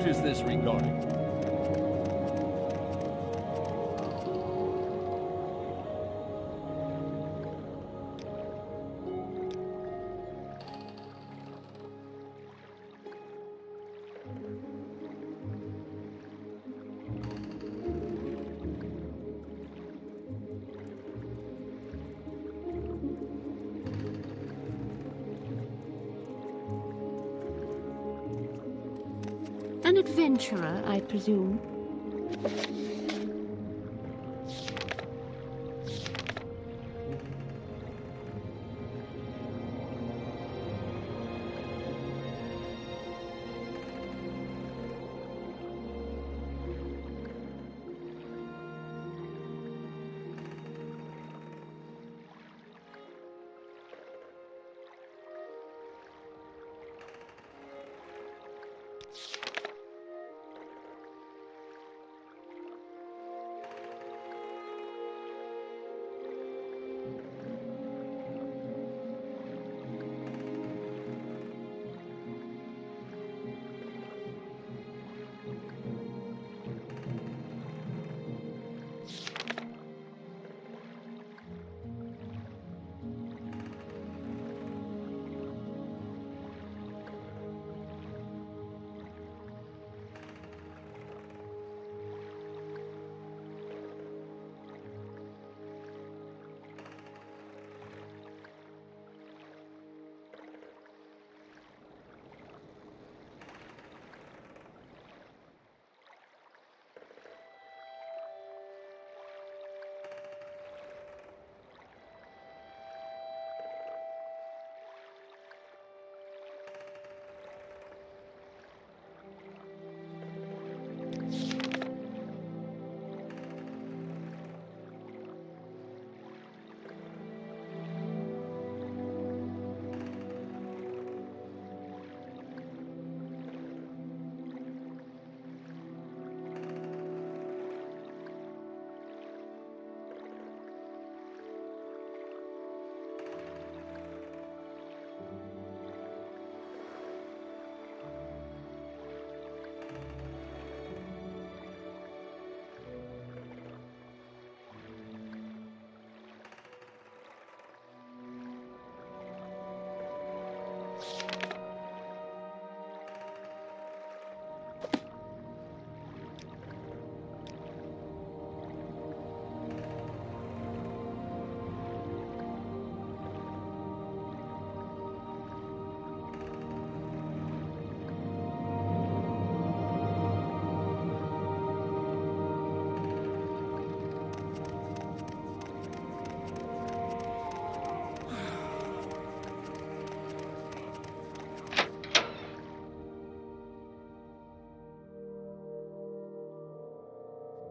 What is this regarding? An adventurer, I presume.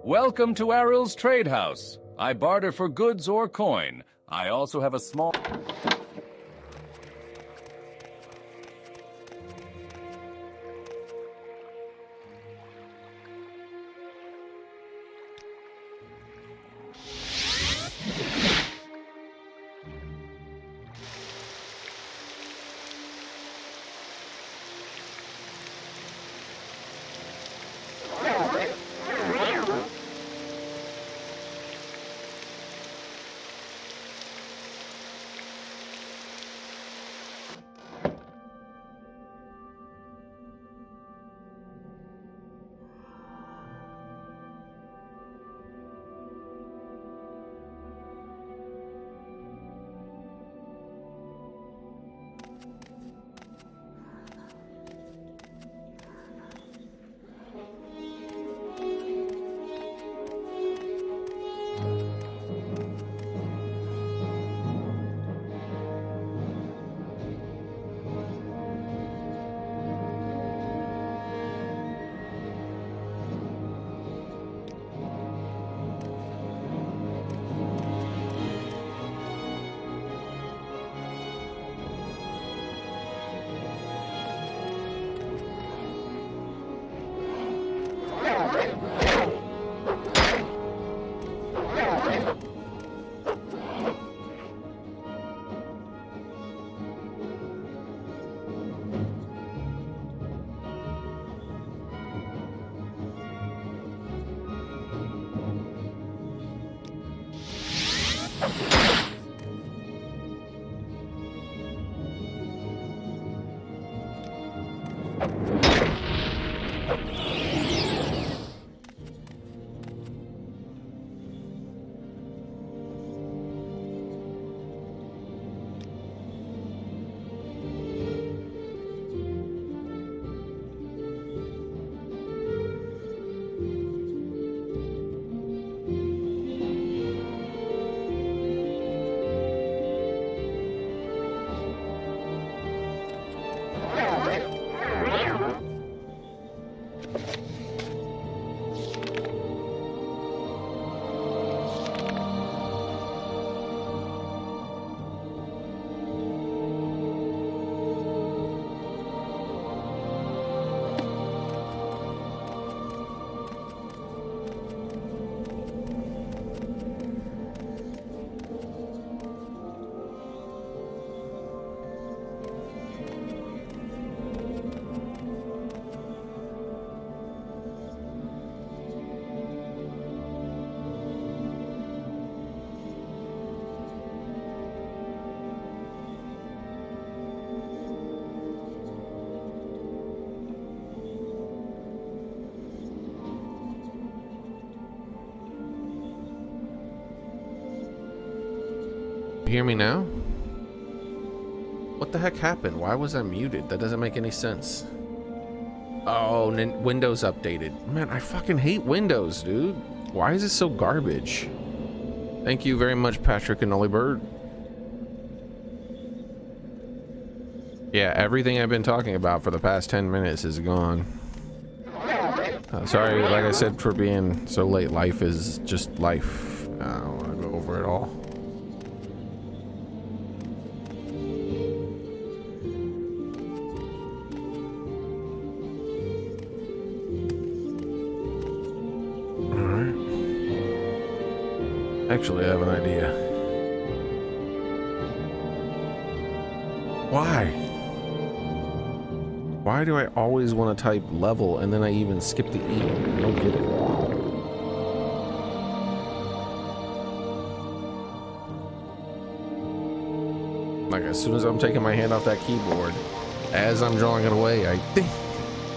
Welcome to Aril's Trade House. I barter for goods or coin. I also have a small... Hear me now? What the heck happened? Why was I muted? That doesn't make any sense. Oh, Windows updated. Man, I fucking hate Windows, dude. Why is it so garbage? Thank you very much, Patrick and Bird. Yeah, everything I've been talking about for the past 10 minutes is gone. Sorry, like I said, for being so late. Life is just life. I don't want to go over it all. Actually, I have an idea. Why do I always want to type level and then I even skip the E? I don't get it. Like, as soon as I'm taking my hand off that keyboard, as I'm drawing it away, I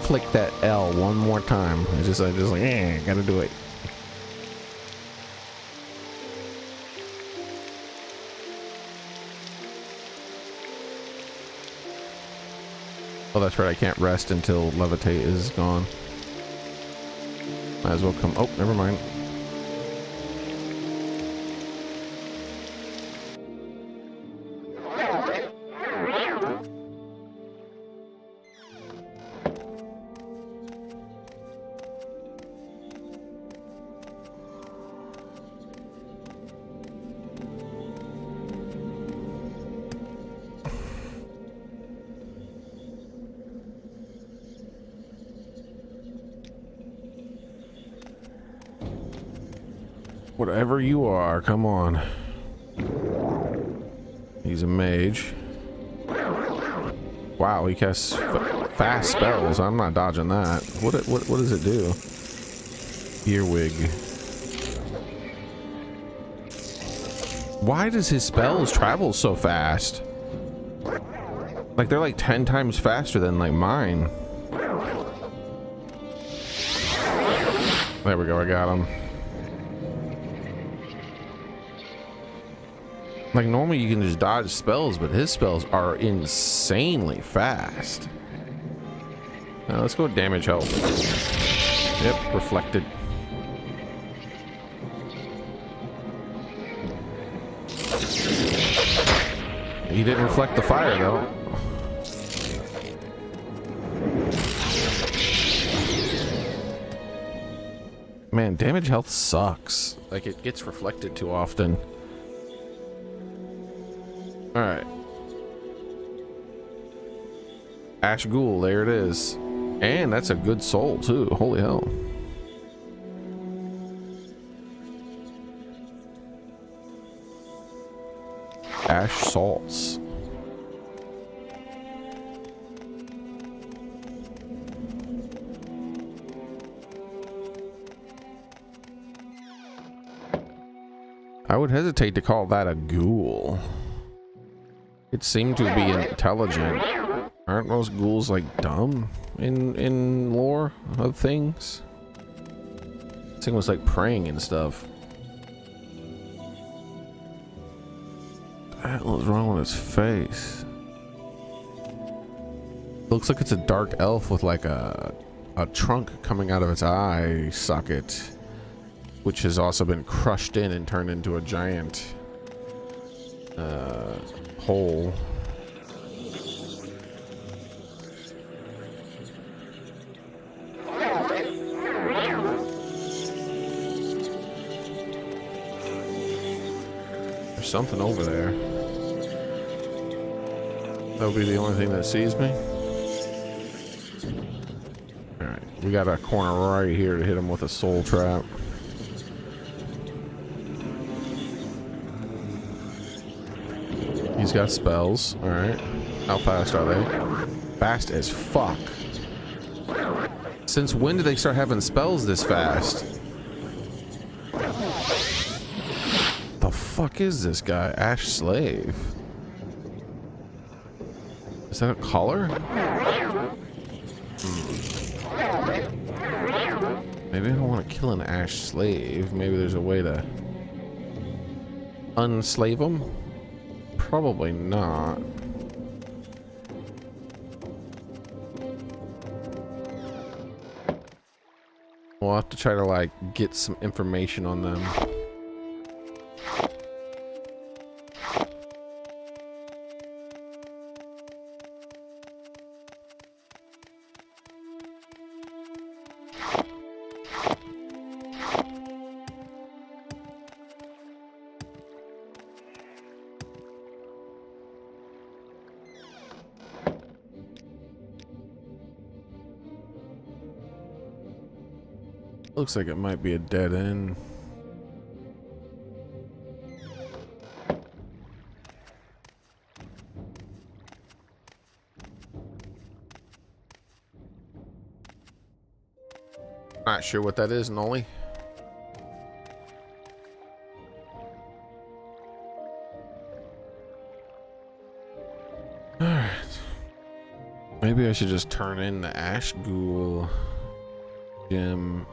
click that L one more time. I just like, gotta do it. Oh, that's right. I can't rest until levitate is gone. Might as well come. Oh, never mind. Whatever you are, come on. He's a mage. Wow, he casts fast spells. I'm not dodging that. What does it do? Earwig. Why does his spells travel so fast? Like, they're like 10 times faster than like mine. There we go, I got him. Like, normally you can just dodge spells, but his spells are insanely fast. Now let's go with damage health. Yep, reflected. He didn't reflect the fire though. Man, damage health sucks. Like, it gets reflected too often. All right. Ash Ghoul, there it is. And that's a good soul too. Holy hell. Ash salts. I would hesitate to call that a ghoul. It seemed to be intelligent. Aren't most ghouls like dumb in lore of things? This thing was like praying and stuff. What the hell is wrong with his face? Looks like it's a dark elf with like a trunk coming out of its eye socket, which has also been crushed in and turned into a giant hole. There's something over there. That'll be the only thing that sees me. Alright, we got a corner right here to hit him with a soul trap. He's got spells. Alright. How fast are they? Fast as fuck. Since when did they start having spells this fast? The fuck is this guy? Ash Slave. Is that a collar? Maybe I don't want to kill an Ash Slave. Maybe there's a way to unslave him? Probably not. We'll have to try to like get some information on them. Looks like it might be a dead end. Not sure what that is, Nolly. Alright. Maybe I should just turn in the Ash Ghoul gem.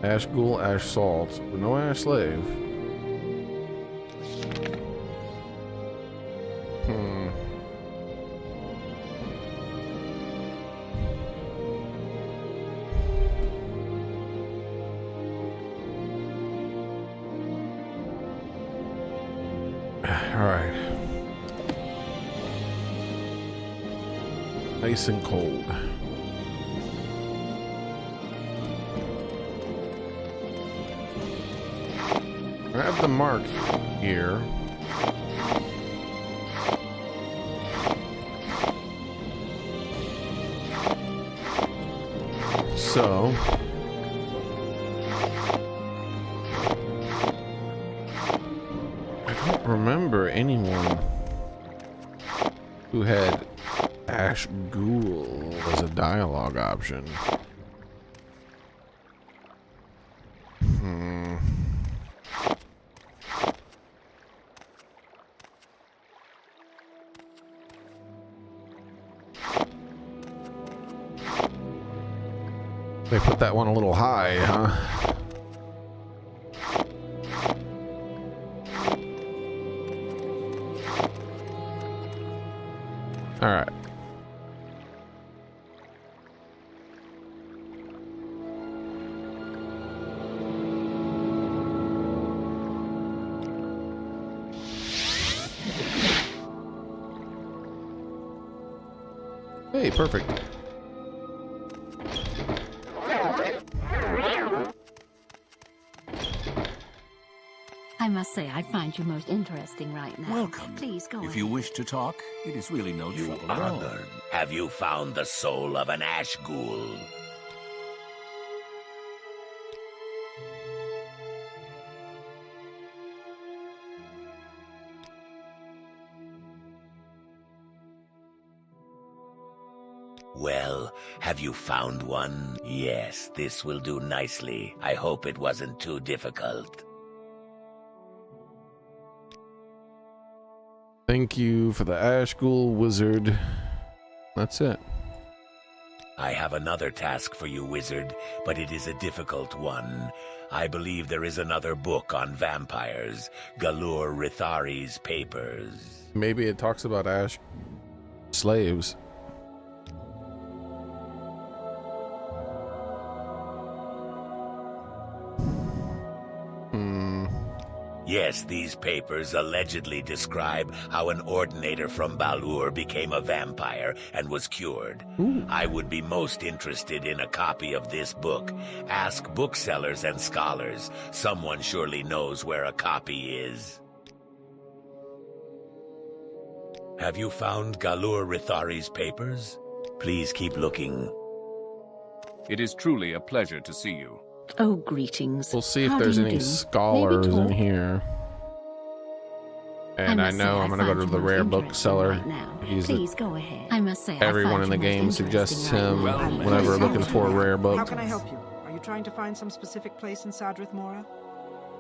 Ash Ghoul, Ash Salt, but no Ash Slave. Alright. Nice and cold. I have the mark here. So I don't remember anyone who had Ash Ghoul as a dialogue option. They put that one a little high, huh? All right. Hey, perfect. I must say, I find you most interesting right now. Welcome. Please go If ahead. you wish to talk, it is really no trouble at all. Honored. Have you found the soul of an Ash Ghoul? Well, have you found one? Yes, this will do nicely. I hope it wasn't too difficult. Thank you for the Ash Ghoul Wizard. That's it. I have another task for you, wizard, but it is a difficult one. I believe there is another book on vampires, Galur Rithari's papers. Maybe it talks about Ash slaves. Yes, these papers allegedly describe how an ordinator from Balur became a vampire and was cured. Ooh. I would be most interested in a copy of this book. Ask booksellers and scholars. Someone surely knows where a copy is. Have you found Galur Rithari's papers? Please keep looking. It is truly a pleasure to see you. Oh, greetings. We'll see if How there's do you any do? scholars Maybe in talk? here. And I must say, know I'm gonna go find to you the most rare interesting bookseller. right now. He's the, Please go ahead. I must say, everyone I in find the you game most suggests interesting him right now. Well, whenever please looking for a rare book. How can I help you? Are you trying to find some specific place in Sadrith Mora?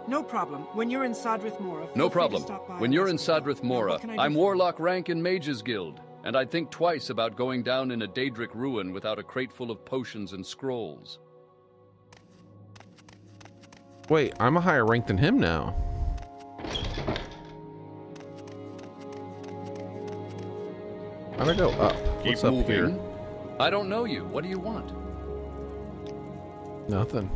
No problem. When you're in Sadrith Mora, feel No free to problem. stop by When and you're ask in me. Sadrith Now, Mora, what can I do I'm for you? Warlock rank in Mage's Guild, and I'd think twice about going down in a Daedric ruin without a crate full of potions and scrolls. Wait, I'm a higher rank than him now. How'd I go up? What's up here? I don't know you. What do you want? Nothing.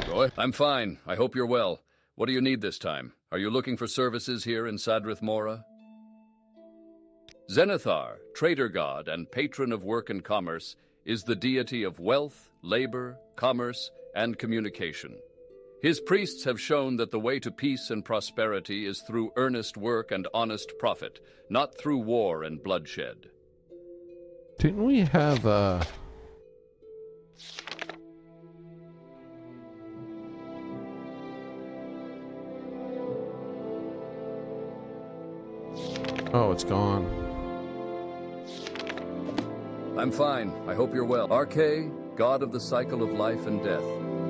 Roy? I'm fine. I hope you're well. What do you need this time? Are you looking for services here in Sadrith Mora? Zenithar, trader god and patron of work and commerce, is the deity of wealth, labor, commerce, and communication. His priests have shown that the way to peace and prosperity is through earnest work and honest profit, not through war and bloodshed. Didn't we have Oh, it's gone. I'm fine. I hope you're well. Arche, god of the cycle of life and death,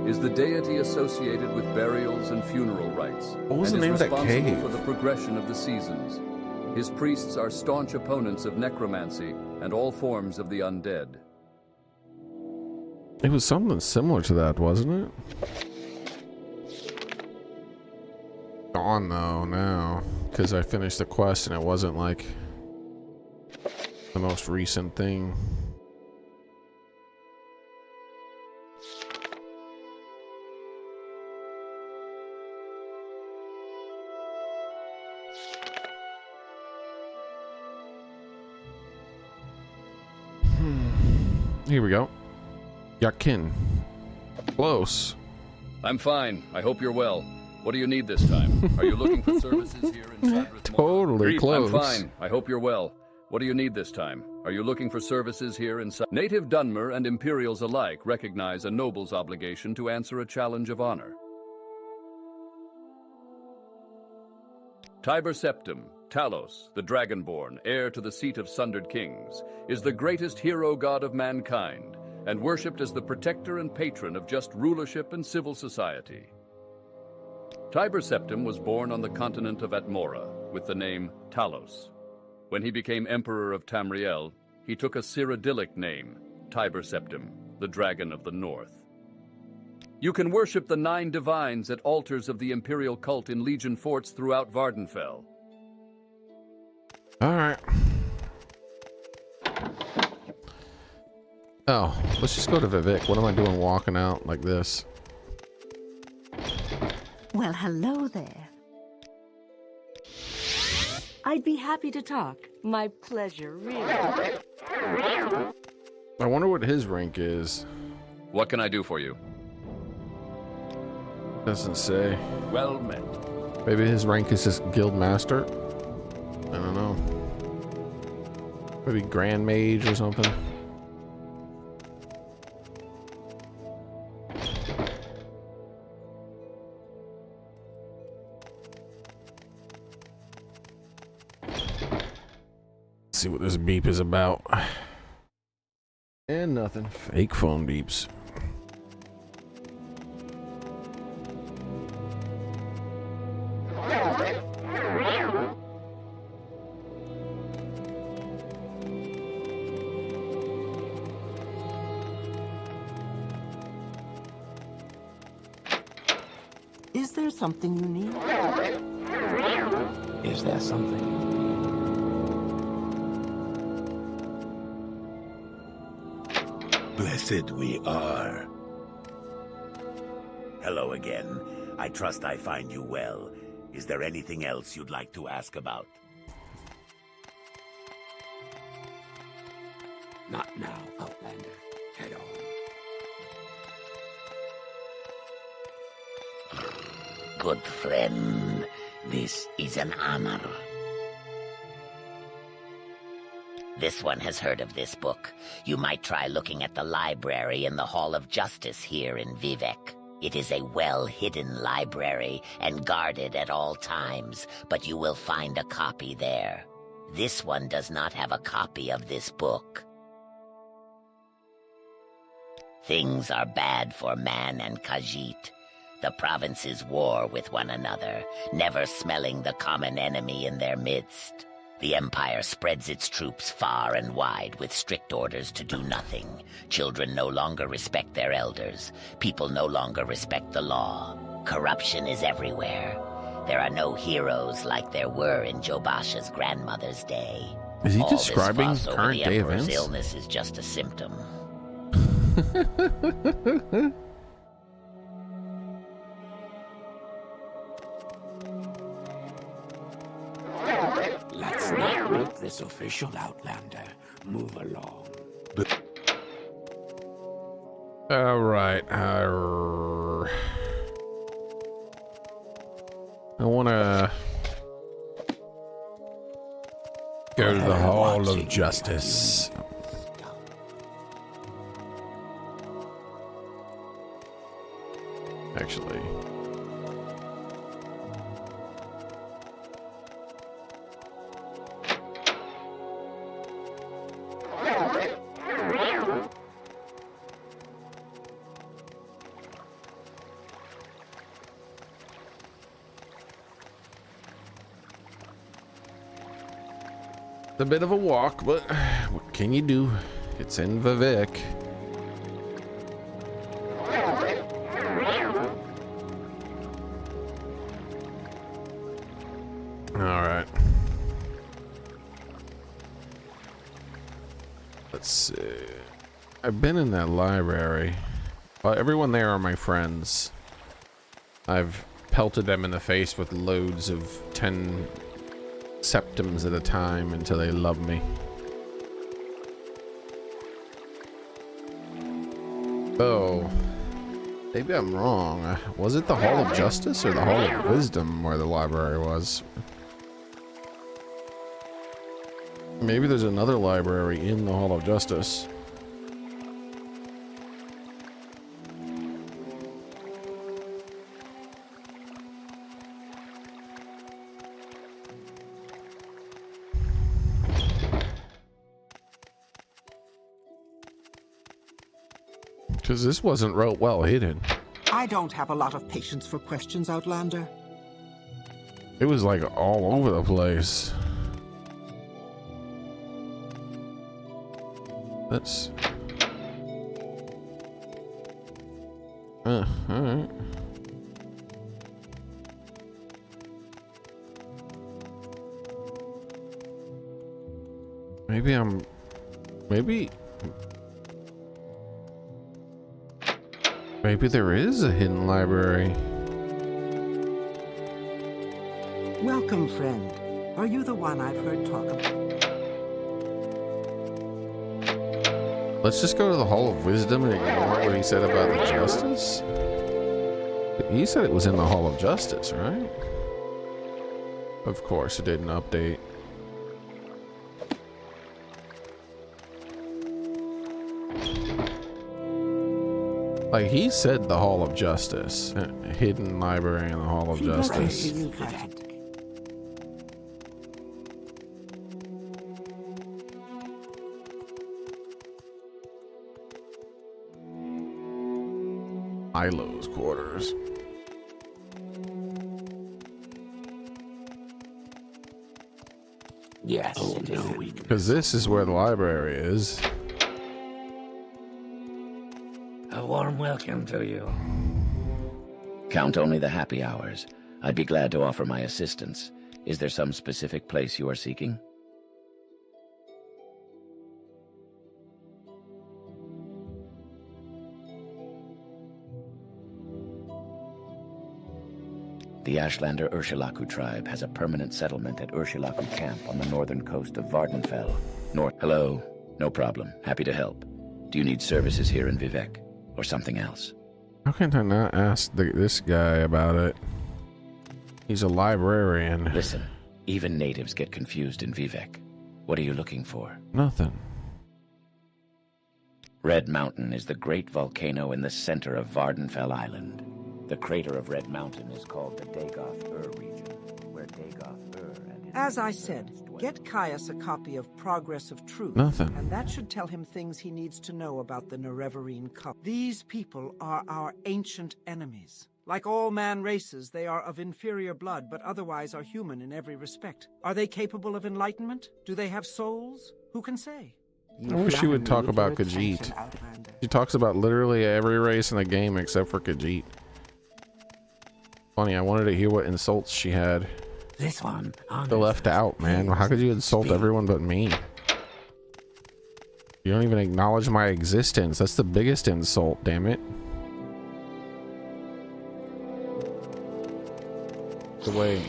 is the deity associated with burials and funeral rites. What was and the name is of that responsible cave? for the progression of the seasons. His priests are staunch opponents of necromancy and all forms of the undead. It was something similar to that, wasn't it? Gone though now, because I finished the quest and it wasn't like the most recent thing. Here we go. Yakin. Close. I'm fine. I hope you're well. What do you need this time? Are you looking for services here in Sadrith? Totally close. I'm fine. I hope you're well. What do you need this time? Are you looking for services here in Native Dunmer and Imperials alike recognize a noble's obligation to answer a challenge of honor. Tiber Septim, Talos, the Dragonborn, heir to the seat of Sundered Kings, is the greatest hero god of mankind, and worshipped as the protector and patron of just rulership and civil society. Tiber Septim was born on the continent of Atmora with the name Talos. When he became Emperor of Tamriel, he took a Cyrodiilic name, Tiber Septim, the Dragon of the North. You can worship the 9 divines at altars of the Imperial cult in Legion forts throughout Vardenfell. Alright. Oh, let's just go to Vivek. What am I doing walking out like this? Well, hello there. I'd be happy to talk. My pleasure, really. I wonder what his rank is. What can I do for you? Doesn't say. Well met. Maybe his rank is just guild master. I don't know. Maybe grand mage or something. Let's see what this beep is about. And nothing. Fake phone beeps. Is there something you need? Is there something? Blessed we are. Hello again. I trust I find you well. Is there anything else you'd like to ask about? Not now, Outlander. Head on. Good friend, this is an honor. This one has heard of this book. You might try looking at the library in the Hall of Justice here in Vivek. It is a well-hidden library and guarded at all times, but you will find a copy there. This one does not have a copy of this book. Things are bad for Man and Khajiit. The provinces war with one another, never smelling the common enemy in their midst. The Empire spreads its troops far and wide with strict orders to do nothing. Children no longer respect their elders. People no longer respect the law. Corruption is everywhere. There are no heroes like there were in Jobasha's grandmother's day. Is he All describing this fuss over current the day Emperor's events? illness is just a symptom. Let's not make this official, Outlander. Move along. All right. I want to go to the Hall of Justice. Actually, it's a bit of a walk, but what can you do? It's in Vivek. All right. Let's see. I've been in that library. Well, everyone there are my friends. I've pelted them in the face with loads of 10 septums at a time until they love me. Oh, maybe I'm wrong. Was it the Hall of Justice or the Hall of Wisdom where the library was? Maybe there's another library in the Hall of Justice. Because this wasn't real well hidden. I don't have a lot of patience for questions, Outlander. It was like all over the place. Let's... alright. Maybe I'm... Maybe there is a hidden library. Welcome, friend. Are you the one I've heard talk about? Let's just go to the Hall of Wisdom and ignore what he said about the Justice. He said it was in the Hall of Justice, right? Of course, it didn't update. Like, he said the Hall of Justice. A hidden library in the Hall of Justice. quarters. Yes, it is weak. Because this is where the library is. A warm welcome to you. Count only the happy hours. I'd be glad to offer my assistance. Is there some specific place you are seeking? The Ashlander Ursulaku tribe has a permanent settlement at Ursulaku Camp on the northern coast of Vardenfell. Hello. No problem. Happy to help. Do you need services here in Vivek? Or something else? How can I not ask this guy about it? He's a librarian. Listen, even natives get confused in Vivek. What are you looking for? Nothing. Red Mountain is the great volcano in the center of Vardenfell Island. The crater of Red Mountain is called the Dagoth-Ur region, where Dagoth-Ur and his... As I said, get Caius a copy of Progress of Truth. Nothing. And that should tell him things he needs to know about the Nerevarine Cup. These people are our ancient enemies. Like all man races, they are of inferior blood, but otherwise are human in every respect. Are they capable of enlightenment? Do they have souls? Who can say? I wish she would talk about Khajiit. She talks about literally every race in the game except for Khajiit. Funny, I wanted to hear what insults she had. This one. They're left out, man. How could you insult everyone but me? You don't even acknowledge my existence. That's the biggest insult, damn it. The way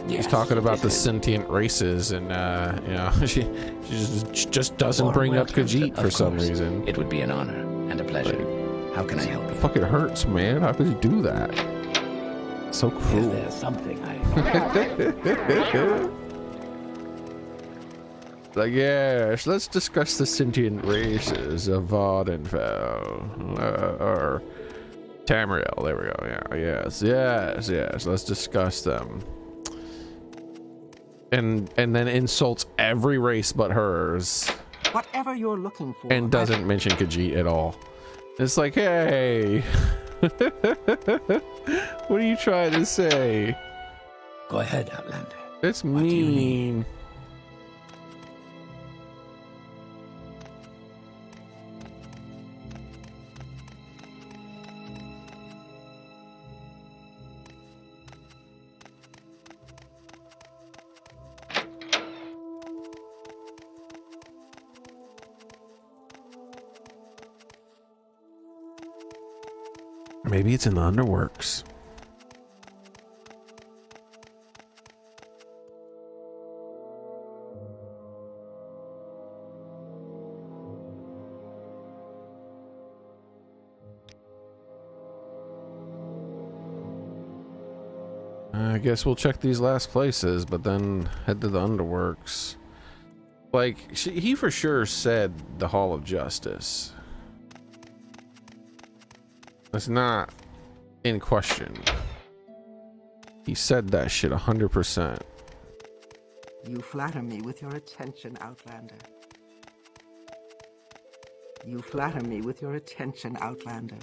she's talking about the sentient races, and you know, she just doesn't bring up Khajiit for some reason. It would be an honor and a pleasure. How can I help you? Fuck, it hurts, man. How could you do that? So cruel. Is there something I... Like, yes, let's discuss the sentient races of Vardenfell. Or Tamriel, there we go. Yeah, yes. Let's discuss them. And then insults every race but hers. Whatever you're looking for. And doesn't mention Khajiit at all. It's like, hey. What are you trying to say? Go ahead, Outlander. It's What do you need? mean. Maybe it's in the underworks. I guess we'll check these last places, but then head to the underworks. Like, he for sure said the Hall of Justice. That's not in question. He said that shit 100%. You flatter me with your attention, Outlander. You flatter me with your attention, Outlander.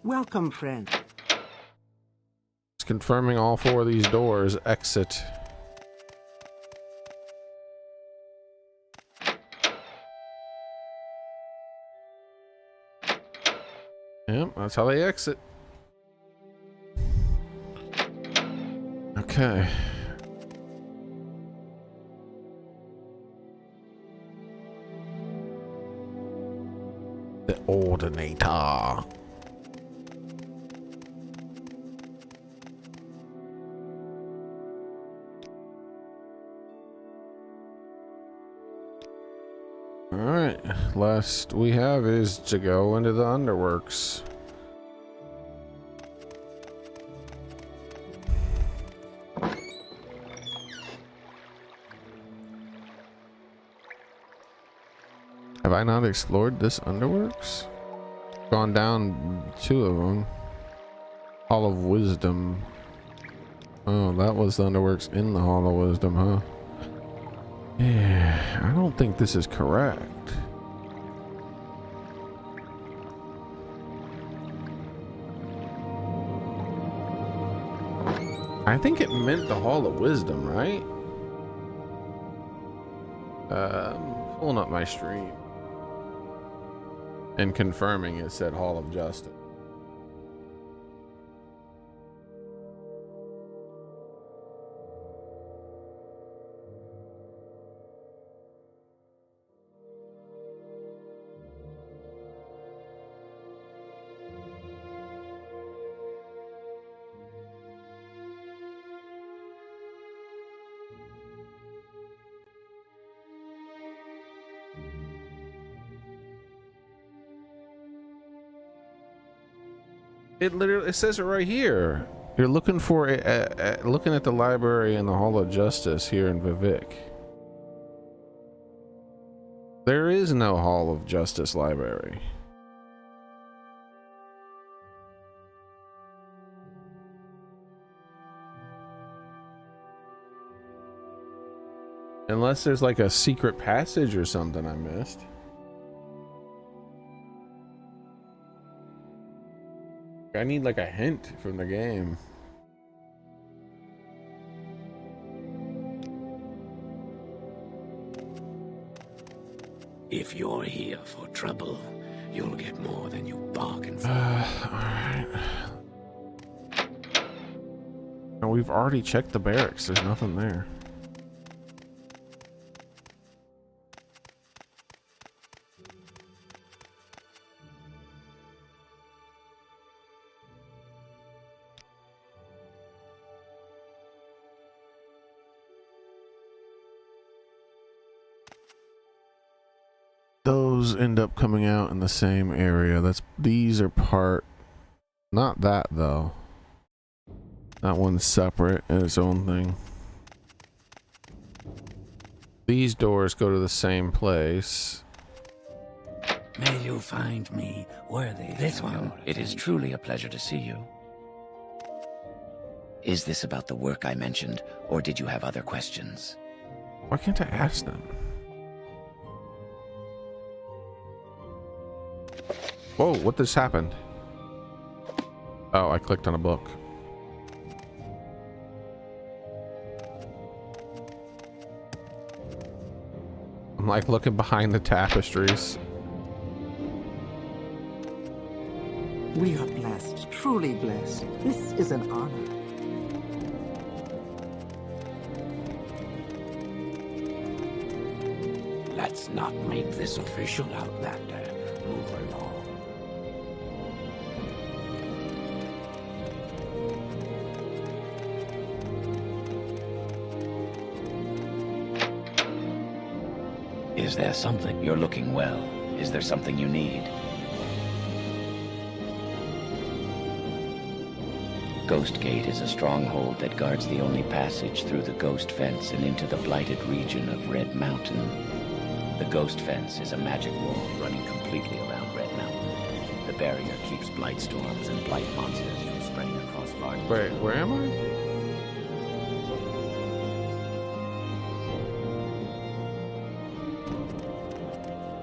Welcome, friend. It's confirming all 4 of these doors exit. Yep, that's how they exit. Okay. The Ordinator. Alright, last we have is to go into the underworks. Have I not explored this underworks? Gone down 2 of them. Hall of Wisdom. Oh, that was the underworks in the Hall of Wisdom, huh? Yeah, I don't think this is correct. I think it meant the Hall of Wisdom, right? Pulling up my stream and confirming it said Hall of Justice. It literally, it says it right here. You're looking for looking at the library in the Hall of Justice here in Vivek. There is no Hall of Justice library. Unless there's like a secret passage or something I missed. I need like a hint from the game. If you're here for trouble, you'll get more than you bargained for. Alright. No, we've already checked the barracks. There's nothing there. Those end up coming out in the same area. These are part, not that though. That one's separate and its own thing. These doors go to the same place. May you find me worthy. This one, it is truly a pleasure to see you. Is this about the work I mentioned, or did you have other questions? Why can't I ask them? Whoa, what just happened? Oh, I clicked on a book. I'm like looking behind the tapestries. We are blessed, truly blessed. This is an honor. Let's not make this official, Outlander. Move along. Is there something? You're looking well. Is there something you need? Ghost Gate is a stronghold that guards the only passage through the Ghost Fence and into the blighted region of Red Mountain. The Ghost Fence is a magic wall running completely around Red Mountain. The barrier keeps blight storms and blight monsters from spreading across Varden. Wait, where am I?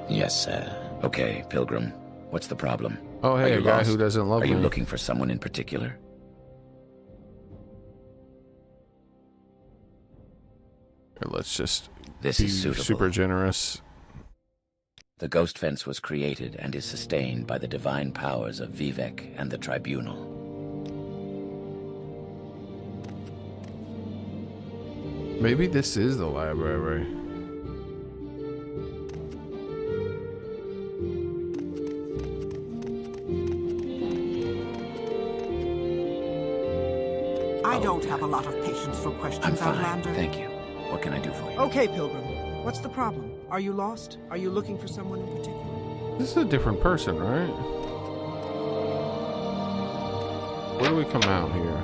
Yes, sir. Okay, Pilgrim. What's the problem? Oh, hey, a guy who doesn't love me. Are you looking for someone in particular? Here, let's just This be is suitable. super generous. The Ghost Fence was created and is sustained by the divine powers of Vivek and the Tribunal. Maybe this is the library. I don't have a lot of patience for questions, I'm fine, Outlander. thank you. What can I do for you? Okay, Pilgrim. What's the problem? Are you lost? Are you looking for someone in particular? This is a different person, right? Where do we come out here?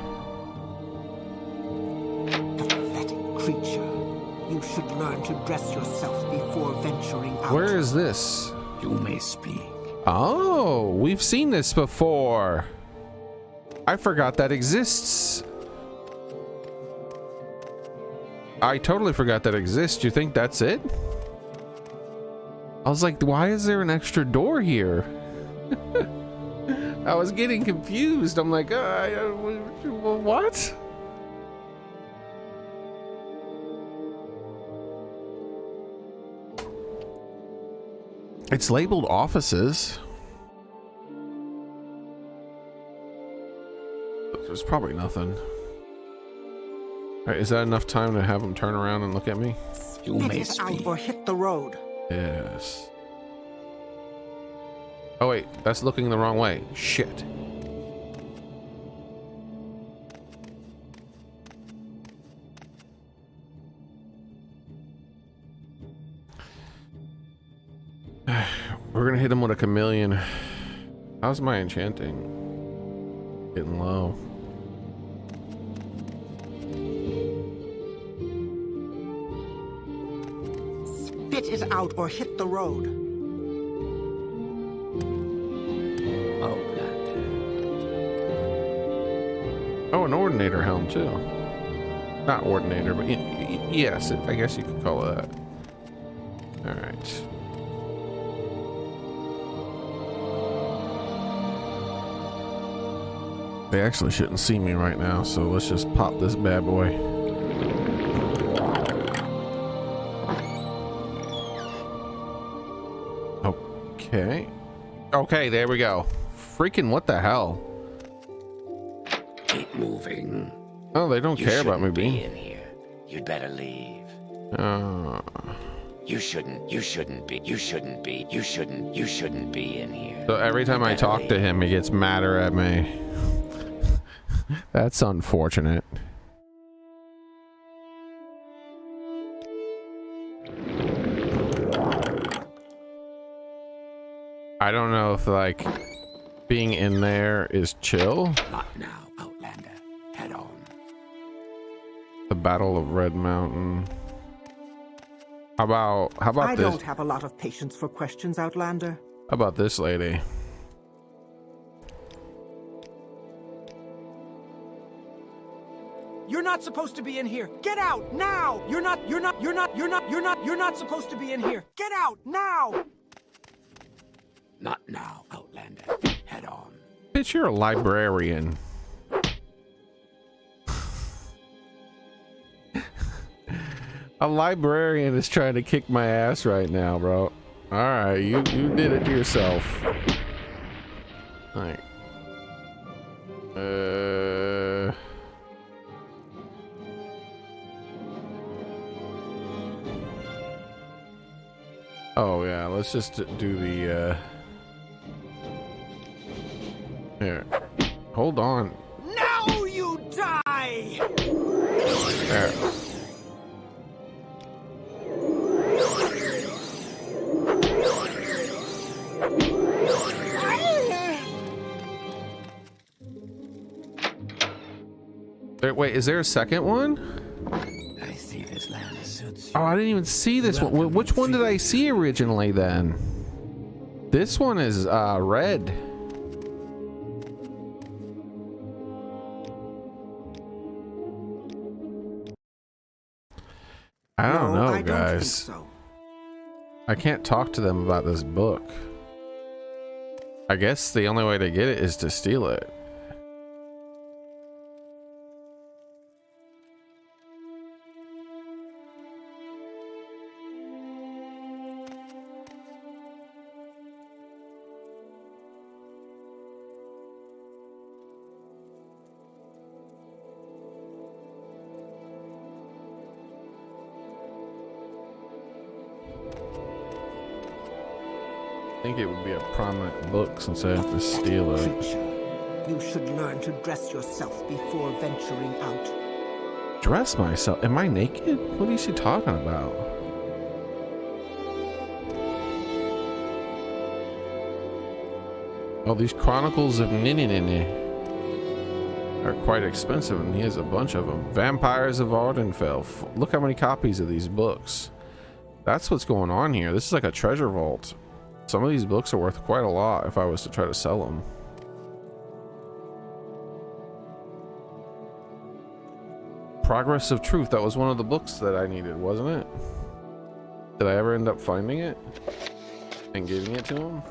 Pathetic creature. You should learn to dress yourself before venturing out. Where is this? You may speak. Oh, we've seen this before. I forgot that exists. I totally forgot that exists. You think that's it? I was like, why is there an extra door here? I was getting confused. I'm like, what? It's labeled offices. There's probably nothing. All right, is that enough time to have him turn around and look at me? You may Spit it out speak. or hit the road. Yes. Oh wait, that's looking the wrong way. Shit. We're gonna hit him with a chameleon. How's my enchanting? Getting low. Spit it out or hit the road. Oh, an ordinator helm too. Not ordinator, but yes, I guess you could call it that. All right. They actually shouldn't see me right now, so let's just pop this bad boy. Okay. Okay, there we go. Freaking what the hell? Keep moving. Oh, they don't care about me being in here. You'd better leave. You shouldn't be in here. So every time I talk to him, he gets madder at me. That's unfortunate. I don't know if like being in there is chill. Not now, Outlander. Head on. The Battle of Red Mountain. How about I this? don't have a lot of patience for questions, Outlander. How about this lady? You're not supposed to be in here. Get out now. You're not supposed to be in here. Get out now. Not now, Outlander. Head on. Bitch, you're a librarian. A librarian is trying to kick my ass right now, bro. All right, you did it to yourself. All right. Oh yeah, let's just do the here. Hold on. Now you die. There. Wait, is there a second one? I see this land suits. Oh, I didn't even see this one. Which one did I see originally then? This one is red. I don't know, I guys. don't think so. I can't talk to them about this book. I guess the only way to get it is to steal it. I think it would be a prominent book since I have to steal it. Creature, you should learn to dress yourself before venturing out. Dress myself? Am I naked? What is she talking about? Oh, these Chronicles of Nininin are quite expensive, and he has a bunch of them. Vampires of Ardenfell. Look how many copies of these books. That's what's going on here. This is like a treasure vault. Some of these books are worth quite a lot if I was to try to sell them. Progress of Truth. That was one of the books that I needed, wasn't it? Did I ever end up finding it and giving it to him?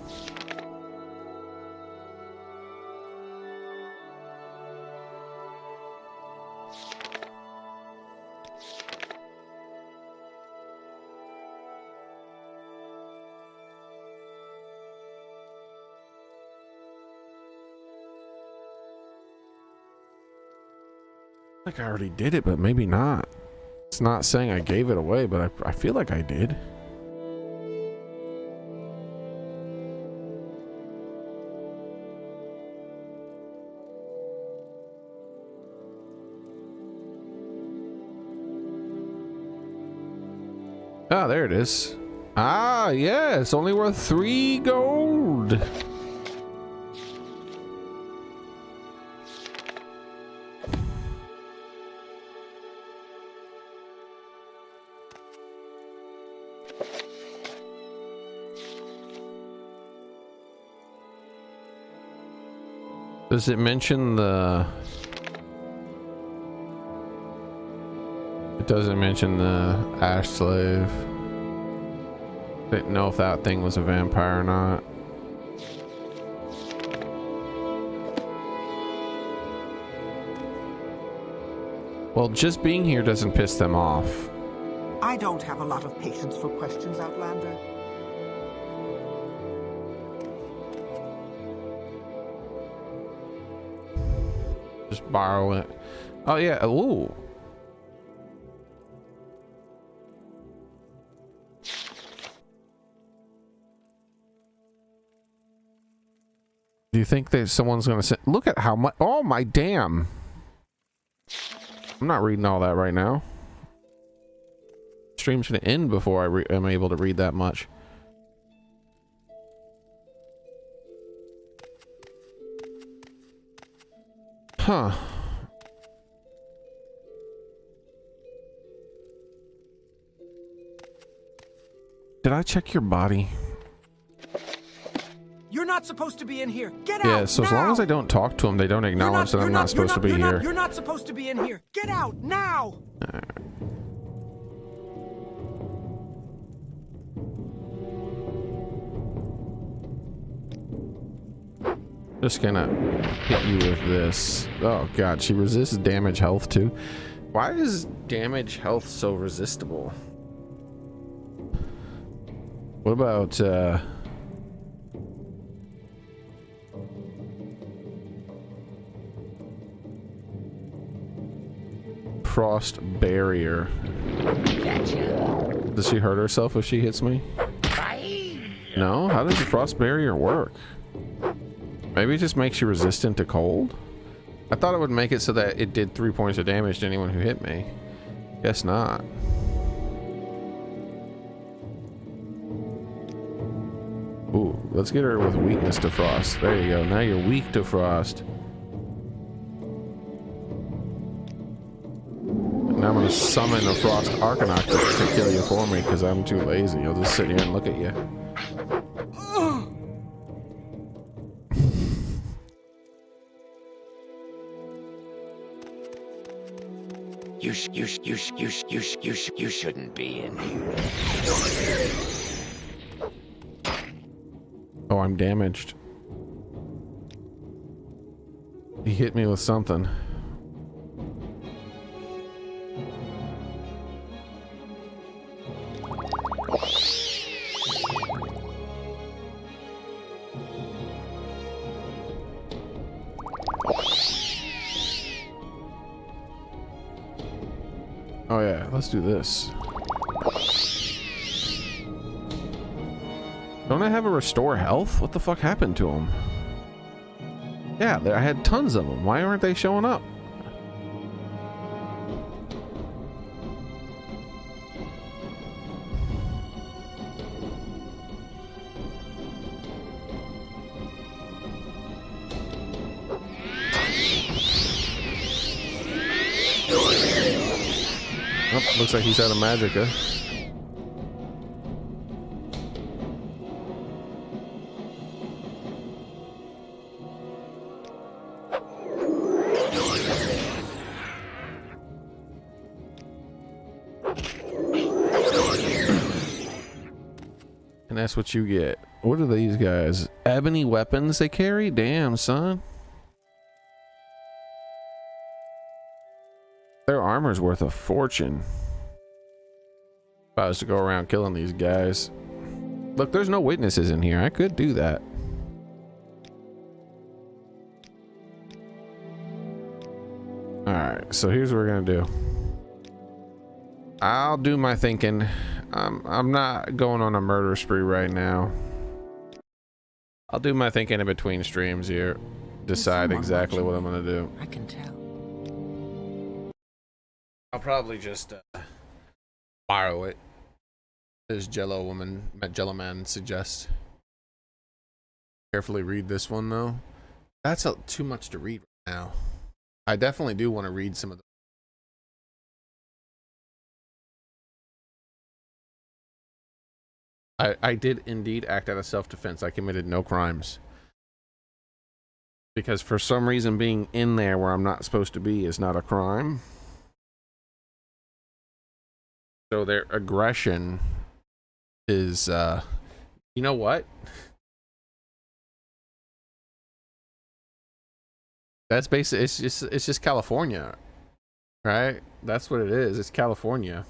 Like I already did it, but maybe not. It's not saying I gave it away, but I feel like I did. Ah, there it is. Ah, yeah, it's only worth 3 gold. Does it mention the... It doesn't mention the Ash Slave. Didn't know if that thing was a vampire or not. Well, just being here doesn't piss them off. I don't have a lot of patience for questions, Outlander. Just borrow it. Oh yeah, ooh. Do you think that someone's gonna say, look at how much, oh my damn. I'm not reading all that right now. Stream's gonna end before I am able to read that much. Huh. Did I check your body? You're not supposed to be in here. Get out. Yeah, so as long as I don't talk to them, they don't acknowledge that I'm not supposed to be here. You're not supposed to be in here. Get out now. Just gonna hit you with this. Oh god, she resists damage health too. Why is damage health so resistible? What about frost barrier? Does she hurt herself if she hits me? No? How does the frost barrier work? Maybe it just makes you resistant to cold? I thought it would make it so that it did 3 points of damage to anyone who hit me. Guess not. Ooh, let's get her with weakness to frost. There you go. Now you're weak to frost. Now I'm gonna summon a frost Arcanine to kill you for me because I'm too lazy. I'll just sit here and look at you. You shouldn't be in here. Oh, I'm damaged. He hit me with something. Oh yeah, let's do this. Don't I have a restore health? What the fuck happened to them? Yeah, I had tons of them. Why aren't they showing up? Oh, looks like he's out of magicka. And that's what you get. What are these guys? Ebony weapons they carry? Damn, son. Their armor's worth a fortune. If I was to go around killing these guys. Look, there's no witnesses in here. I could do that. Alright, so here's what we're gonna do. I'll do my thinking. I'm not going on a murder spree right now. I'll do my thinking in between streams here. Decide exactly what I'm gonna do. I can tell. I'll probably just borrow it, as Jello Man suggests. Carefully read this one though. That's too much to read right now. I definitely do want to read some of the. I did indeed act out of self-defense. I committed no crimes. Because for some reason being in there where I'm not supposed to be is not a crime. So their aggression is, you know what? That's basically, it's just California, right? That's what it is. It's California.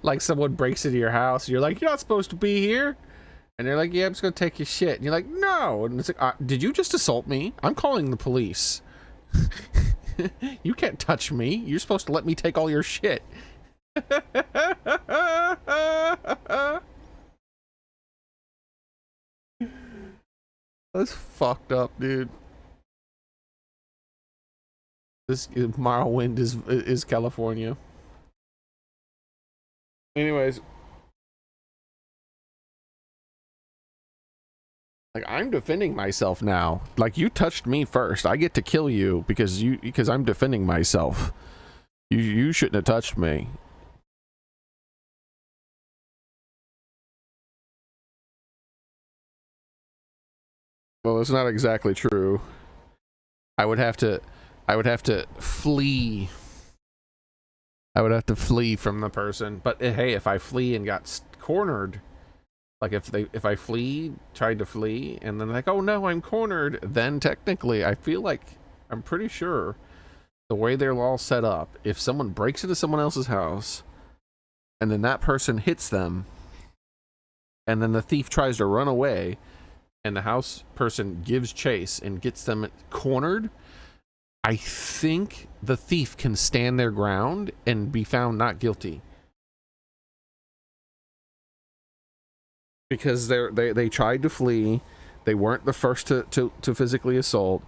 Like someone breaks into your house, you're like, you're not supposed to be here. And they're like, yeah, I'm just gonna take your shit. And you're like, no. And it's like, did you just assault me? I'm calling the police. You can't touch me. You're supposed to let me take all your shit. That's fucked up, dude. This Morrowind is California. Anyways, like, I'm defending myself now. Like, you touched me first. I get to kill you because I'm defending myself. You shouldn't have touched me. Well, it's not exactly true. I would have to flee. I would have to flee from the person. But hey, if I flee and got cornered, like if I tried to flee, and then like, oh no, I'm cornered, then technically, I feel like, I'm pretty sure, the way they're all set up, if someone breaks into someone else's house, and then that person hits them, and then the thief tries to run away, and the house person gives chase and gets them cornered, I think the thief can stand their ground and be found not guilty. Because they tried to flee, they weren't the first to physically assault,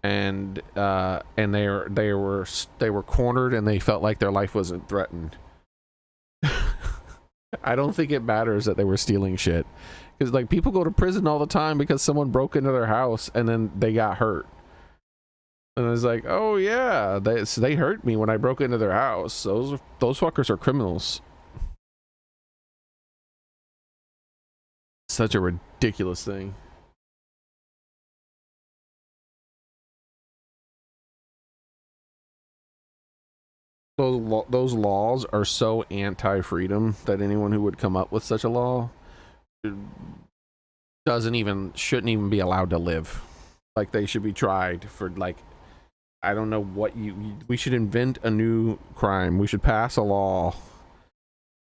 and they were cornered and they felt like their life wasn't threatened. I don't think it matters that they were stealing shit, because like people go to prison all the time because someone broke into their house and then they got hurt. And it's like, oh yeah, they hurt me when I broke into their house. Those fuckers are criminals. Such a ridiculous thing. Those laws are so anti-freedom that anyone who would come up with such a law shouldn't even be allowed to live. Like, they should be tried for, like, I don't know what we should invent a new crime. We should pass a law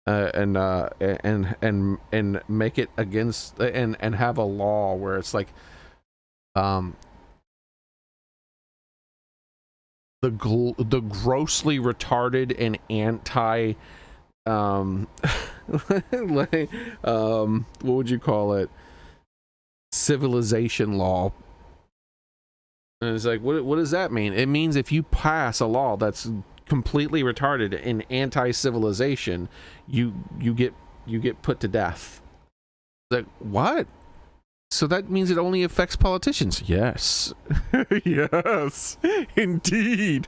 and make it against, and have a law where it's like the grossly retarded and anti like, what would you call it, civilization law. And it's like, what does that mean? It means if you pass a law that's completely retarded and anti-civilization, you get put to death. Like, what? So that means it only affects politicians? Yes. Yes, indeed.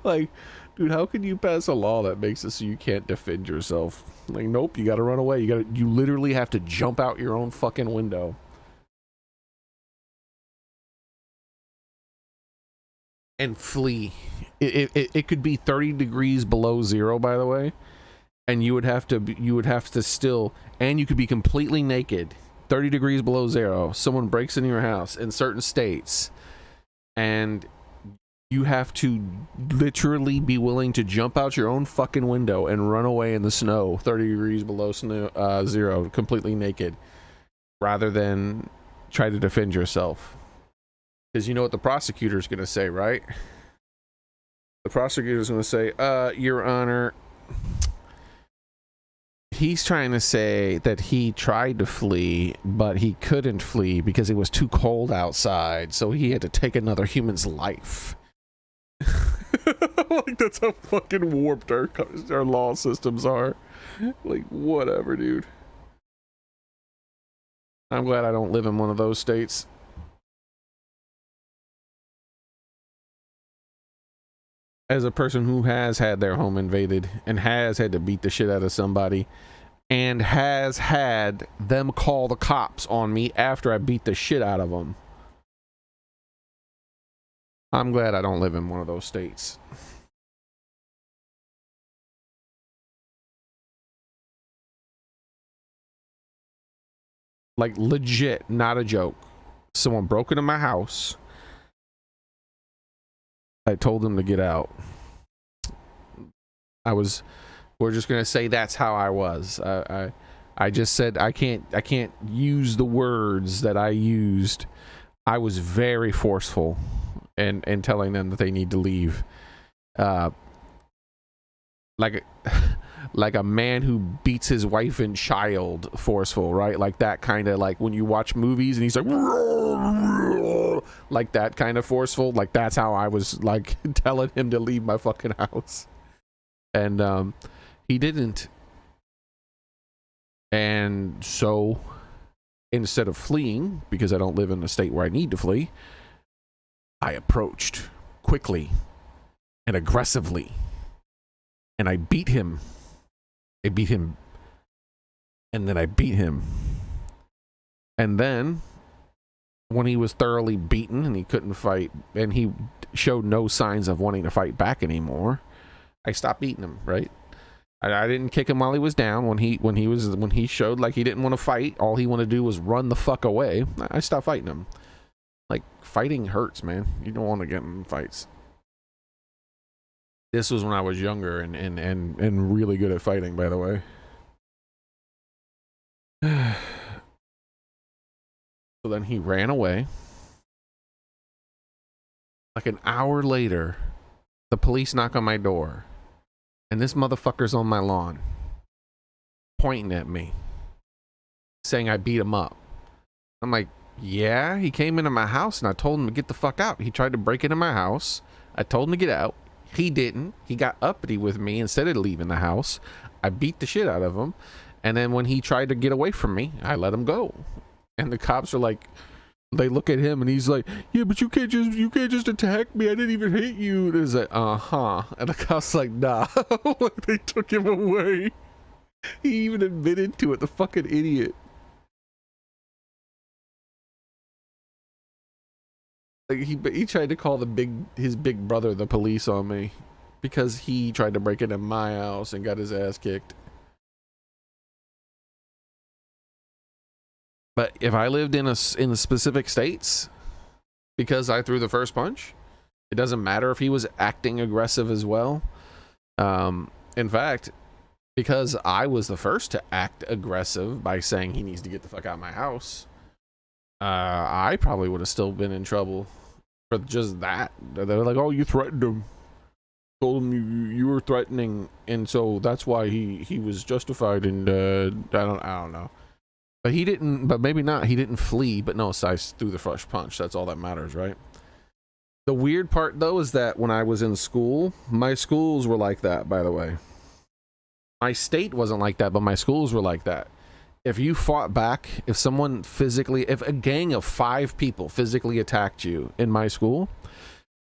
Like, dude, how can you pass a law that makes it so you can't defend yourself? Like, nope, you gotta run away. You literally have to jump out your own fucking window. And flee. It could be 30 degrees below zero, by the way. And you would have to still, and you could be completely naked. 30 degrees below zero. Someone breaks into your house in certain states. And you have to literally be willing to jump out your own fucking window and run away in the snow 30 degrees below zero, completely naked, rather than try to defend yourself. Because you know what the prosecutor's going to say, right? The prosecutor's going to say, Your Honor, he's trying to say that he tried to flee, but he couldn't flee because it was too cold outside, so he had to take another human's life. Like, that's how fucking warped our law systems are. Like, whatever, dude. I'm glad I don't live in one of those states. As a person who has had their home invaded and has had to beat the shit out of somebody and has had them call the cops on me after I beat the shit out of them, I'm glad I don't live in one of those states. Like, legit, not a joke. Someone broke into my house. I told them to get out. We're just gonna say that's how I was. I just said I can't use the words that I used. I was very forceful and telling them that they need to leave. Like a man who beats his wife and child forceful, right? Like that kind of, like when you watch movies and he's like that kind of forceful. Like that's how I was, like, telling him to leave my fucking house. And he didn't. And so instead of fleeing, because I don't live in a state where I need to flee, I approached quickly and aggressively. And I beat him. I beat him. And then I beat him. And then, when he was thoroughly beaten and he couldn't fight, and he showed no signs of wanting to fight back anymore, I stopped beating him, right? I didn't kick him while he was down. When he showed like he didn't want to fight, all he wanted to do was run the fuck away, I stopped fighting him. Like, fighting hurts, man. You don't want to get in fights. This was when I was younger and really good at fighting, by the way. So then he ran away. Like an hour later, the police knock on my door. And this motherfucker's on my lawn, pointing at me, saying I beat him up. I'm like, yeah, he came into my house and I told him to get the fuck out. He tried to break into my house. I told him to get out. He didn't. He got uppity with me instead of leaving the house. I beat the shit out of him. And then when he tried to get away from me, I let him go. And the cops are like, they look at him and he's like, yeah, but you can't just attack me. I didn't even hit you. And it's like, and the cops like, nah. They took him away. He even admitted to it, the fucking idiot. Like, he tried to call his big brother the police on me because he tried to break into my house and got his ass kicked. But if I lived in the specific states, because I threw the first punch, it doesn't matter if he was acting aggressive as well. In fact, because I was the first to act aggressive by saying he needs to get the fuck out of my house, I probably would have still been in trouble for just that. They're like, oh, you threatened him. Told him you were threatening, and so that's why he was justified. And I don't know. But he didn't, but maybe not. He didn't flee, but no, so I threw the first punch. That's all that matters, right? The weird part, though, is that when I was in school, my schools were like that, by the way. My state wasn't like that, but my schools were like that. if you fought back, if someone physically, if a gang of 5 people physically attacked you in my school,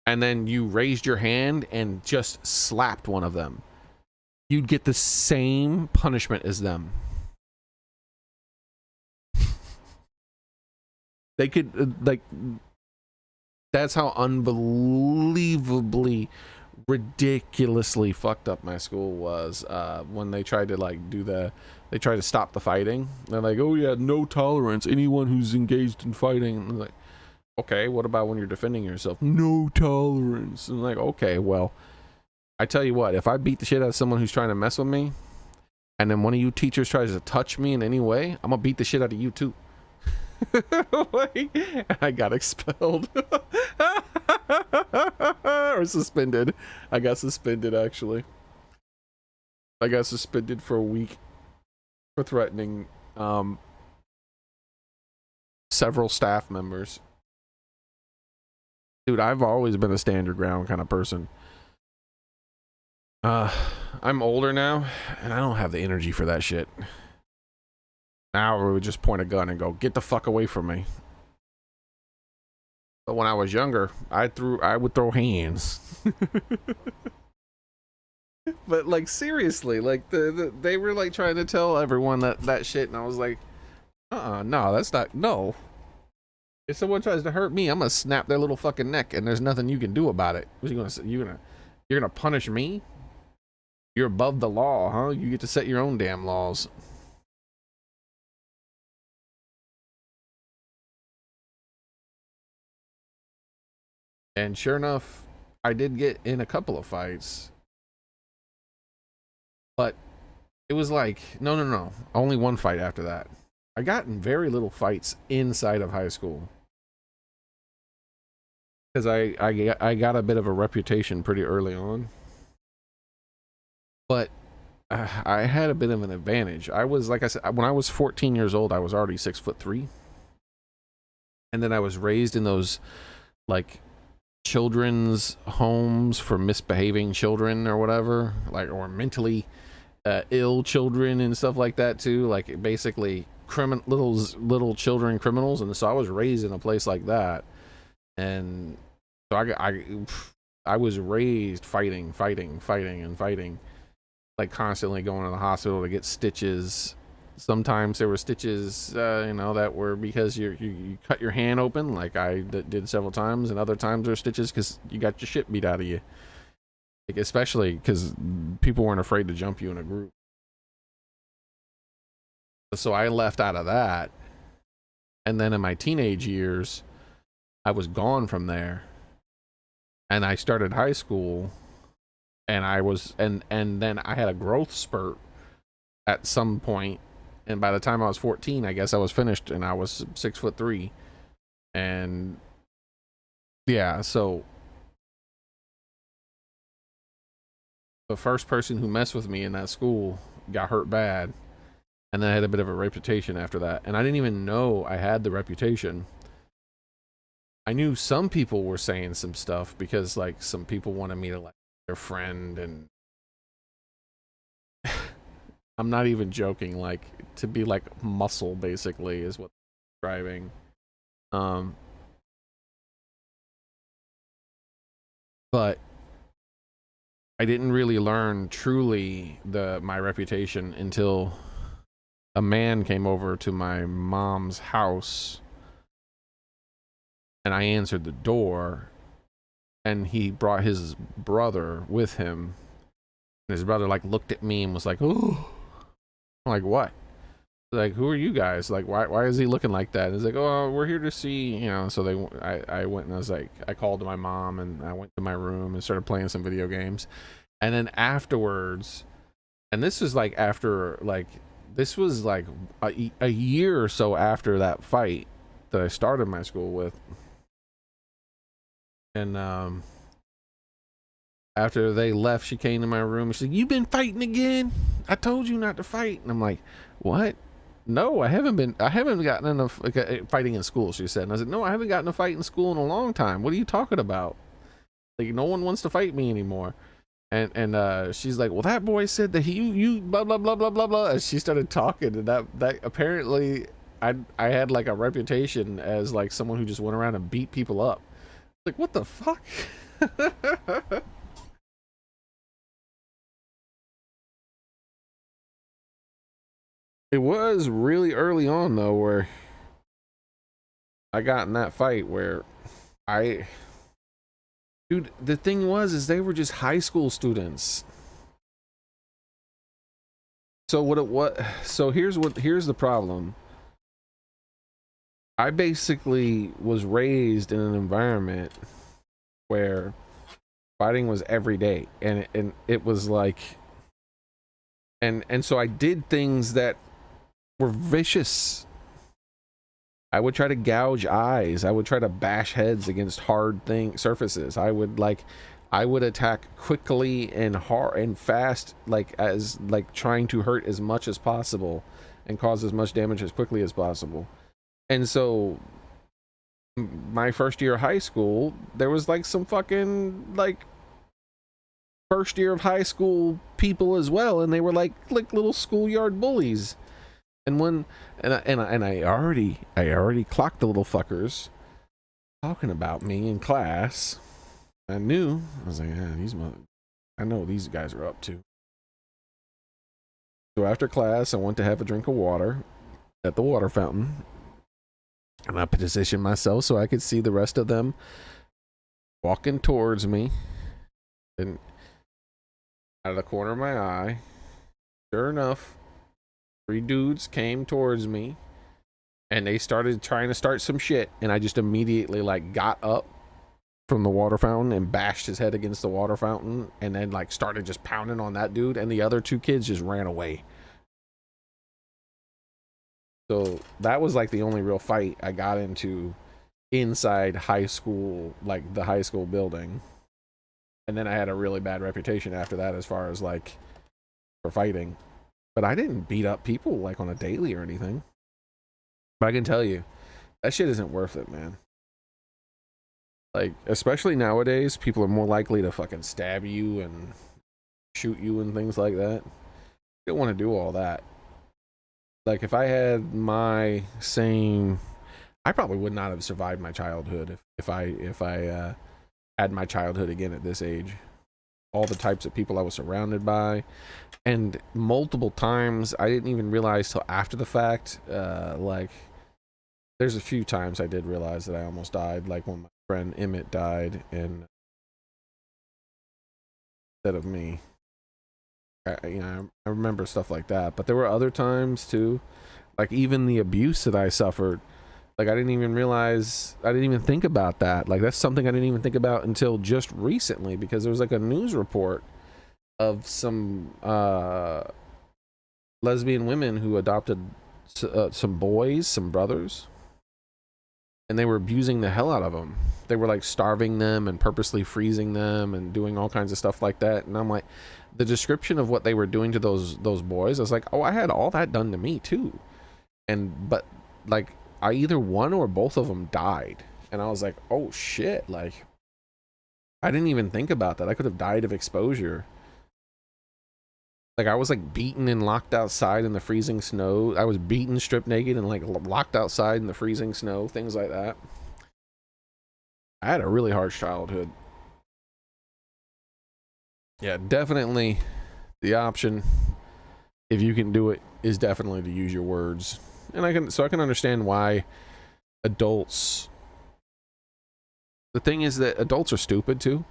and then you raised your hand and just slapped one of them, you'd get the same punishment as them. They could, like, that's how unbelievably, ridiculously fucked up my school was when they tried to, like, they tried to stop the fighting. They're like, oh yeah, no tolerance, anyone who's engaged in fighting. And I'm like, okay, what about when you're defending yourself? No tolerance. And I'm like, okay, well, I tell you what, if I beat the shit out of someone who's trying to mess with me, and then one of you teachers tries to touch me in any way, I'm gonna beat the shit out of you too. Like, I got expelled. Or suspended. I got suspended, actually. I got suspended for a week for threatening several staff members. Dude, I've always been a stand your ground kind of person. I'm older now, and I don't have the energy for that shit. Now we would just point a gun and go, get the fuck away from me. But when I was younger, I would throw hands. But like, seriously, like they were like trying to tell everyone that shit, and I was like, no, that's not, no. If someone tries to hurt me, I'm gonna snap their little fucking neck, and there's nothing you can do about it. What are you gonna say? You're gonna punish me? You're above the law, huh? You get to set your own damn laws. And sure enough, I did get in a couple of fights. But it was like, no. Only one fight after that. I got in very little fights inside of high school. Because I got a bit of a reputation pretty early on. But I had a bit of an advantage. I was, like I said, when I was 14 years old, I was already 6'3". And then I was raised in those, like, children's homes for misbehaving children or whatever, like, or mentally ill children and stuff like that too, like basically little children criminals. And so I was raised in a place like that, and so I was raised fighting, like constantly going to the hospital to get stitches. Sometimes there were stitches, that were because you cut your hand open, like I did several times, and other times there were stitches because you got your shit beat out of you. Like, especially because people weren't afraid to jump you in a group. So I left out of that, and then in my teenage years, I was gone from there, and I started high school, and and then I had a growth spurt at some point. And by the time I was 14, I guess I was finished, and I was 6'3". And yeah, so the first person who messed with me in that school got hurt bad. And then I had a bit of a reputation after that. And I didn't even know I had the reputation. I knew some people were saying some stuff because, like, some people wanted me to, like, their friend, and I'm not even joking, like, to be like muscle basically is what they're describing. But I didn't really learn truly my reputation until a man came over to my mom's house, and I answered the door, and he brought his brother with him. And his brother, like, looked at me and was like, "Oh." I'm like, what? Like, who are you guys? Like, why is he looking like that? And he's like, oh, we're here to see, so I went and I was like, I called my mom, and I went to my room and started playing some video games. And then afterwards, and this was like after, like, this was like a year or so after that fight that I started my school with. And after they left, she came to my room and she's like, "You been fighting again? I told you not to fight." And I'm like, "What? No, I haven't gotten in a fighting in school," she said. And I said, "No, I haven't gotten a fight in school in a long time. What are you talking about? Like, no one wants to fight me anymore." And she's like, well, that boy said that you blah blah blah blah blah blah, and she started talking, and that apparently I had like a reputation as like someone who just went around and beat people up. Like, what the fuck? It was really early on though where I got in that fight where dude, the thing was is they were just high school students. So here's the problem. I basically was raised in an environment where fighting was every day, and it was like, and so I did things that were vicious. I would try to gouge eyes. I would try to bash heads against hard surfaces. I would attack quickly and hard and fast, like trying to hurt as much as possible and cause as much damage as quickly as possible. And so my first year of high school, there was like some fucking like first year of high school people as well, and they were like little schoolyard bullies. And I already clocked the little fuckers talking about me in class. I was like, yeah, I know what these guys are up to. So after class, I went to have a drink of water at the water fountain, and I positioned myself so I could see the rest of them walking towards me. And out of the corner of my eye, sure enough, 3 dudes came towards me, and they started trying to start some shit, and I just immediately like got up from the water fountain and bashed his head against the water fountain, and then like started just pounding on that dude, and the other 2 kids just ran away. So that was like the only real fight I got into inside high school, like the high school building. And then I had a really bad reputation after that as far as like for fighting. But I didn't beat up people like on a daily or anything. But I can tell you, that shit isn't worth it, man. Like, especially nowadays, people are more likely to fucking stab you and shoot you and things like that. You don't want to do all that. Like, if I had my same, I probably would not have survived my childhood if I had my childhood again at this age. All the types of people I was surrounded by, and multiple times I didn't even realize till after the fact. Like, there's a few times I did realize that I almost died, like when my friend Emmett died, and instead of me. I remember stuff like that, but there were other times too, like even the abuse that I suffered. Like, I didn't even think about that. Like, that's something I didn't even think about until just recently, because there was like a news report of some lesbian women who adopted some boys, some brothers, and they were abusing the hell out of them. They were like starving them and purposely freezing them and doing all kinds of stuff like that. And I'm like, the description of what they were doing to those boys, I was like, oh, I had all that done to me too. But like, I either one or both of them died, and I was like, oh shit, like I didn't even think about that. I could have died of exposure. Like, I was like beaten and locked outside in the freezing snow. I was beaten, stripped naked, and like locked outside in the freezing snow, things like that. I had a really harsh childhood. Yeah, definitely the option, if you can do it, is definitely to use your words. And I can understand why adults, the thing is that adults are stupid too.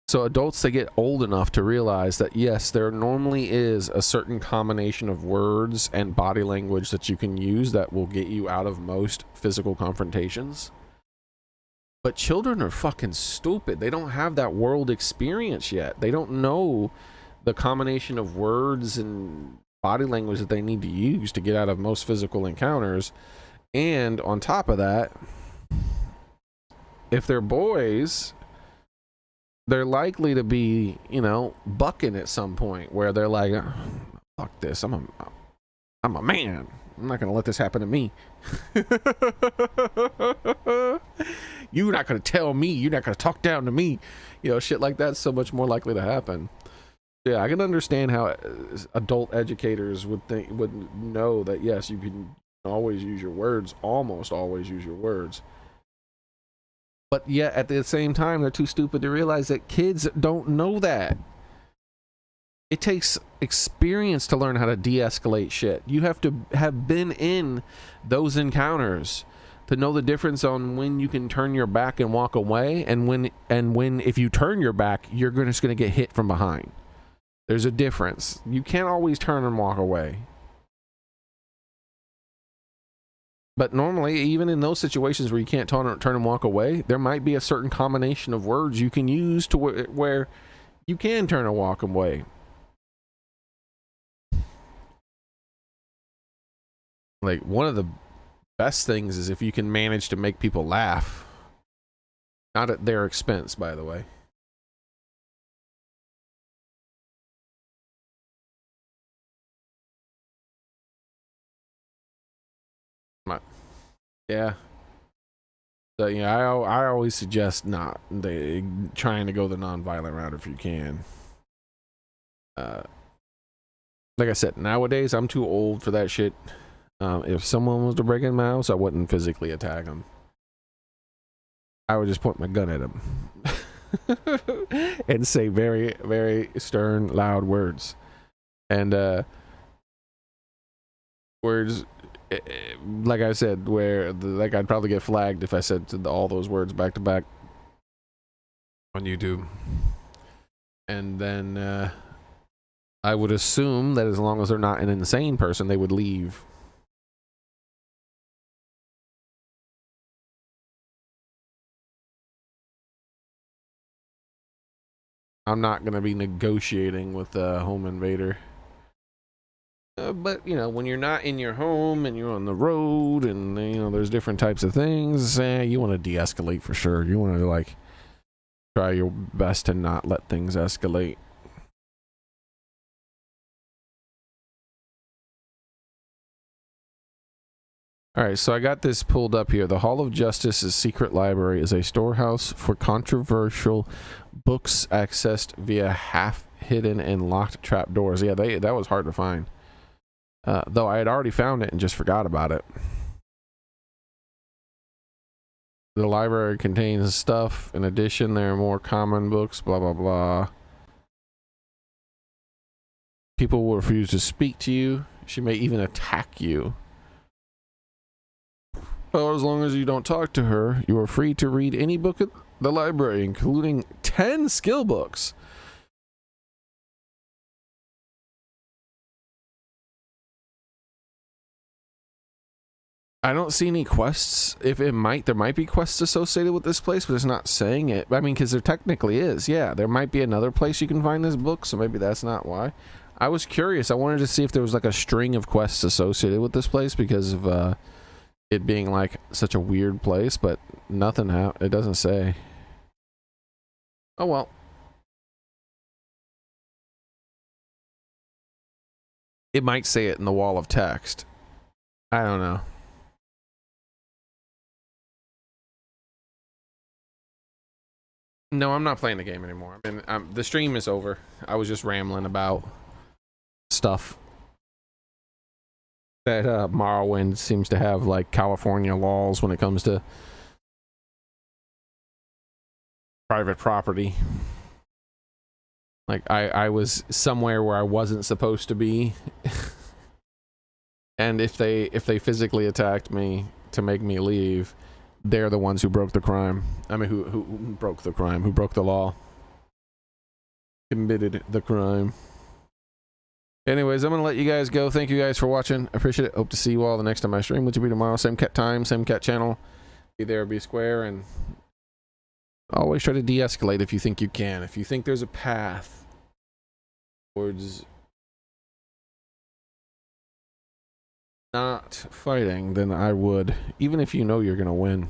So adults, they get old enough to realize that yes, there normally is a certain combination of words and body language that you can use that will get you out of most physical confrontations. But children are fucking stupid. They don't have that world experience yet. They don't know the combination of words and body language that they need to use to get out of most physical encounters. And on top of that, if they're boys, they're likely to be, bucking at some point where they're like, fuck this, I'm a man, I'm not gonna let this happen to me. You're not gonna tell me. You're not gonna talk down to me. You know, shit like that's so much more likely to happen. Yeah, I can understand how adult educators would know that yes, you can always use your words, almost always use your words. But yet at the same time, they're too stupid to realize that kids don't know that. It takes experience to learn how to de-escalate shit. You have to have been in those encounters to know the difference on when you can turn your back and walk away, and when if you turn your back, you're just gonna get hit from behind. There's a difference. You can't always turn and walk away. But normally, even in those situations where you can't turn and walk away, there might be a certain combination of words you can use to where you can turn and walk away. Like, one of the best things is if you can manage to make people laugh. Not at their expense, by the way. Yeah. So yeah, I always suggest trying to go the non-violent route if you can. Like I said, nowadays I'm too old for that shit. If someone was to break in my house, I wouldn't physically attack them. I would just point my gun at them and say very, very stern, loud words. And words, like I said, like I'd probably get flagged if I said all those words back to back on YouTube. And then I would assume that as long as they're not an insane person, they would leave. I'm not going to be negotiating with a home invader. But, you know, when you're not in your home and you're on the road and, you know, there's different types of things, you want to de-escalate for sure. You want to, like, try your best to not let things escalate. Alright, so I got this pulled up here. The Hall of Justice's secret library is a storehouse for controversial books accessed via half-hidden and locked trapdoors. Yeah, that was hard to find. Though I had already found it and just forgot about it. The library contains stuff. In addition, there are more common books, blah, blah, blah. People will refuse to speak to you. She may even attack you. Well, as long as you don't talk to her, you are free to read any book at the library, including 10 skill books. I don't see any quests. There might be quests associated with this place, but it's not saying it. I mean, because there technically is. Yeah, there might be another place you can find this book, so maybe that's not why. I was curious. I wanted to see if there was like a string of quests associated with this place because of it being like such a weird place, but nothing it doesn't say. Oh well. It might say it in the wall of text. I don't know. No, I'm not playing the game anymore. I mean, the stream is over. I was just rambling about stuff. That Morrowind seems to have like California laws when it comes to private property. Like I was somewhere where I wasn't supposed to be, and if they physically attacked me to make me leave, they're the ones who broke the crime. I mean, who broke the crime? Who broke the law? Committed the crime. Anyways, I'm going to let you guys go. Thank you guys for watching. I appreciate it. Hope to see you all the next time I stream, which will be tomorrow. Same cat time, same cat channel. Be there, be square, and always try to de-escalate if you think you can. If you think there's a path towards not fighting, then I would. Even if you know you're going to win.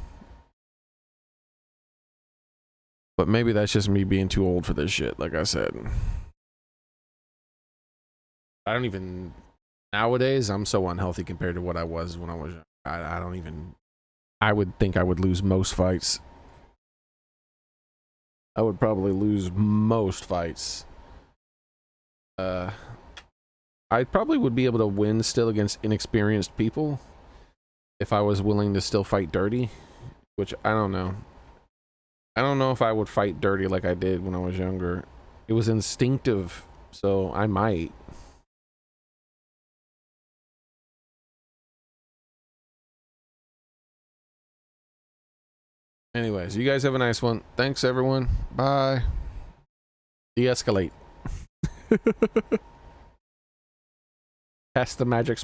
But maybe that's just me being too old for this shit, like I said. I don't even Nowadays, I'm so unhealthy compared to what I was when I was young. I don't even... I would think I would lose most fights. I would probably lose most fights. I probably would be able to win still against inexperienced people if I was willing to still fight dirty, which I don't know. I don't know if I would fight dirty like I did when I was younger. It was instinctive, so I might. Anyways, you guys have a nice one. Thanks, everyone. Bye. De-escalate. Cast the magic spell.